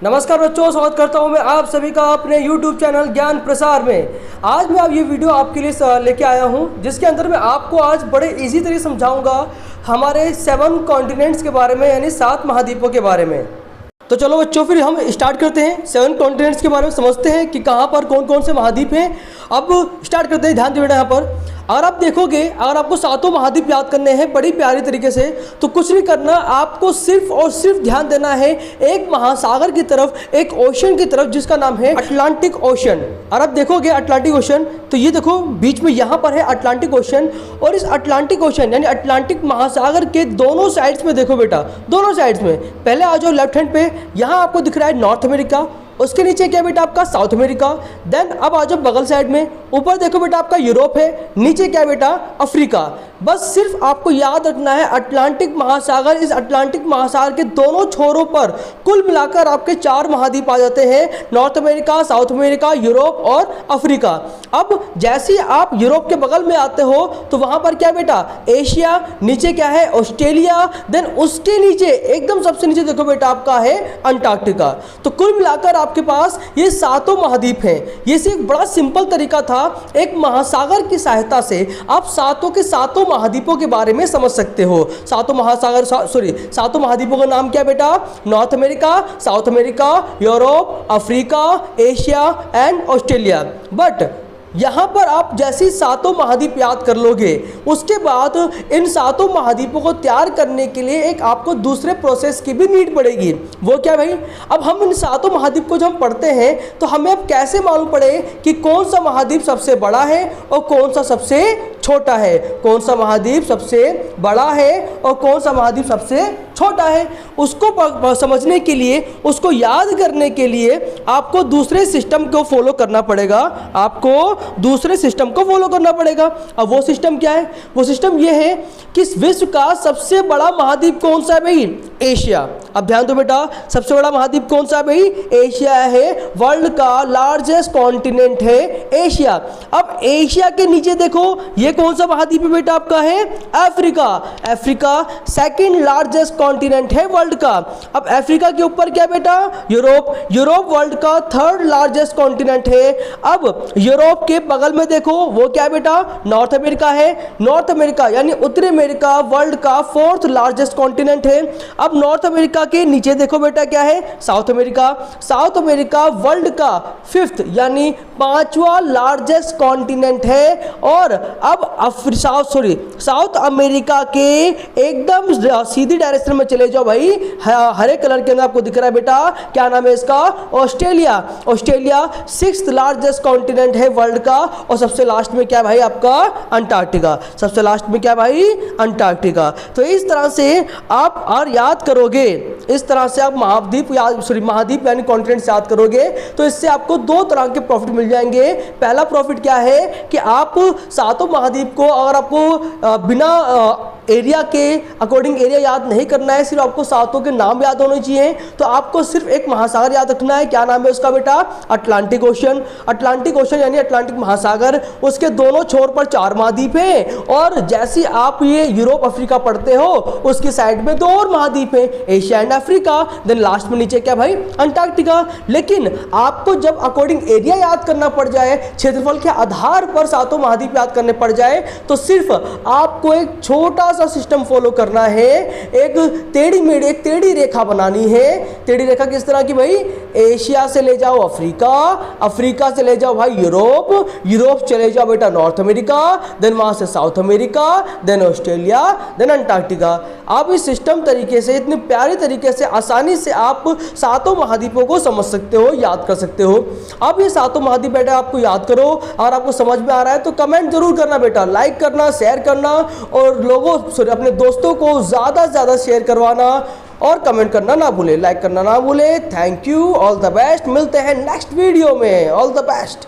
नमस्कार बच्चों, स्वागत करता हूं मैं आप सभी का अपने YouTube चैनल ज्ञान प्रसार में। आज मैं ये वीडियो आपके लिए लेके आया हूं, जिसके अंदर मैं आपको आज बड़े इजी तरीके समझाऊंगा हमारे 7 कॉन्टिनेंट्स के बारे में, यानी 7 महाद्वीपों के बारे में। तो चलो बच्चों, फिर हम स्टार्ट करते हैं। 7 कॉन्टिनेंट्स के बारे में समझते हैं कि कहाँ पर कौन कौन से महाद्वीप हैं। अब स्टार्ट करते हैं, ध्यान दे बेटा। यहाँ पर अगर आप देखोगे, अगर आपको 7 महाद्वीप याद करने हैं बड़ी प्यारी तरीके से, तो कुछ नहीं करना, आपको सिर्फ और सिर्फ ध्यान देना है एक महासागर की तरफ, एक ओशन की तरफ, जिसका नाम है अटलांटिक ओशन। और आप देखोगे अटलांटिक ओशन, तो ये देखो बीच में यहाँ पर है अटलांटिक ओशन, और इस अटलांटिक ओशन यानी अटलांटिक महासागर के दोनों साइड्स में देखो बेटा, दोनों साइड्स में। पहले आ जाओ लेफ्ट हैंड पे, यहाँ आपको दिख रहा है नॉर्थ अमेरिका, उसके नीचे क्या बेटा आपका साउथ अमेरिका। देन अब आ जाओ बगल साइड में, ऊपर देखो बेटा आपका यूरोप है, नीचे क्या बेटा अफ्रीका। बस सिर्फ आपको याद रखना है अटलांटिक महासागर, इस अटलांटिक महासागर के दोनों छोरों पर कुल मिलाकर आपके 4 महाद्वीप आ जाते हैं, north America, south America, Europe और अफ्रीका। अब जैसे ही आप यूरोप के बगल में आते हो तो वहां पर क्या बेटा एशिया, नीचे क्या है ऑस्ट्रेलिया, देन उसके नीचे एकदम सबसे नीचे देखो बेटा आपका है अंटार्कटिका। तो कुल मिलाकर आपके पास ये 7 महाद्वीप हैं। ये सिर्फ बड़ा सिंपल तरीका था, एक महासागर की सहायता से आप 7 के 7 महाद्वीपों के बारे में समझ सकते हो। 7 महाद्वीपों का नाम क्या बेटा? North America, south America, Europe, Africa, Asia and Australia. But यहाँ पर आप जैसे 7 महाद्वीप याद कर लोगे, उसके बाद इन 7 महाद्वीपों को तैयार करने के लिए एक आपको दूसरे प्रोसेस की भी नीड पड़ेगी। वो क्या भाई? अब हम इन 7 महाद्वीप को जब हम पढ़ते हैं तो हमें अब कैसे मालूम पड़े कि कौन सा महाद्वीप सबसे बड़ा है और कौन सा सबसे छोटा है, कौन सा महाद्वीप सबसे बड़ा है और कौन सा महाद्वीप सबसे छोटा है? उसको समझने के लिए, उसको याद करने के लिए आपको दूसरे सिस्टम को फॉलो करना पड़ेगा, आपको दूसरे सिस्टम को फॉलो करना पड़ेगा। अब वो सिस्टम क्या है? वो सिस्टम ये है कि विश्व का सबसे बड़ा महाद्वीप कौन सा है भाई? एशिया। अब ध्यान दो बेटा, सबसे बड़ा महाद्वीप कौन सा है भाई? एशिया है। वर्ल्ड का लार्जेस्ट कॉन्टिनेंट है एशिया। अब एशिया के नीचे देखो, ये कौन सा महाद्वीप है बेटा आपका? है Africa. Africa second largest continent है वर्ल्ड का। अब अफ्रीका के ऊपर क्या बेटा? यूरोप। यूरोप वर्ल्ड का 3rd लार्जेस्ट कॉन्टिनेंट है। अब यूरोप के बगल में देखो, वो क्या बेटा? नॉर्थ अमेरिका है। नॉर्थ अमेरिका यानी उत्तरी अमेरिका वर्ल्ड का 4th लार्जेस्ट कॉन्टिनेंट है। अब नॉर्थ अमेरिका के नीचे देखो बेटा क्या है? South America. South America world का 5th यानी 5वां लार्जेस्ट कॉन्टिनेंट है। और अब साउथ अमेरिका के एकदम सीधी डायरेक्शन में चले जाओ भाई, हरे कलर के अंदर आपको दिख रहा है बेटा, क्या नाम है इसका? Australia. Australia 6th largest continent है वर्ल्ड का। और सबसे लास्ट में क्या भाई आपका? अंटार्कटिका। सबसे लास्ट में क्या भाई? अंटार्कटिका। तो इस तरह से आप और याद करोगे, इस तरह से आप महाद्वीप यानी कॉन्टिनेंट्स याद करोगे, तो इससे आपको 2 तरह के प्रॉफिट मिल जाएंगे। पहला प्रॉफिट क्या है कि आप 7 महाद्वीप को, अगर आपको बिना एरिया के अकॉर्डिंग एरिया याद नहीं करना है, सिर्फ आपको 7 के नाम याद होने चाहिए, तो आपको सिर्फ एक महासागर याद रखना है। क्या नाम है उसका बेटा? Atlantic ocean. अटलांटिक ओशन यानी अटलांटिक महासागर, उसके दोनों छोर पर 4 महाद्वीप हैं। और जैसे आप ये यूरोप अफ्रीका पढ़ते हो, उसकी साइड में 2 और महाद्वीप हैं, Asia and Africa. Then last में नीचे क्या भाई? अंटार्कटिका। लेकिन आपको जब अकॉर्डिंग एरिया याद करना पड़ जाए, क्षेत्रफल के आधार पर 7 महाद्वीप याद करने पड़ जाए, तो सिर्फ आपको एक छोटा सा सिस्टम फॉलो करना है। एक टेढ़ी रेखा बनानी है। टेढ़ी रेखा किस तरह की भाई? एशिया से ले जाओ अफ्रीका, अफ्रीका से ले जाओ भाई यूरोप, यूरोप चले जाओ बेटा नॉर्थ अमेरिका, देन वहां से South America, then Australia, then Antarctica. आप इस सिस्टम तरीके से, इतनी प्यारी तरीके से, आसानी से आप 7 महाद्वीपों को समझ सकते हो, याद कर सकते हो। अब ये 7 महाद्वीप बेटा आपको याद करो, और आपको समझ में आ रहा है तो कमेंट जरूर करना बेटा, लाइक करना, शेयर करना, और अपने दोस्तों को ज़्यादा से ज़्यादा शेयर करवाना, और कमेंट करना ना भूले, लाइक करना ना भूले। Thank you, all the best. मिलते हैं नेक्स्ट वीडियो में। All the best.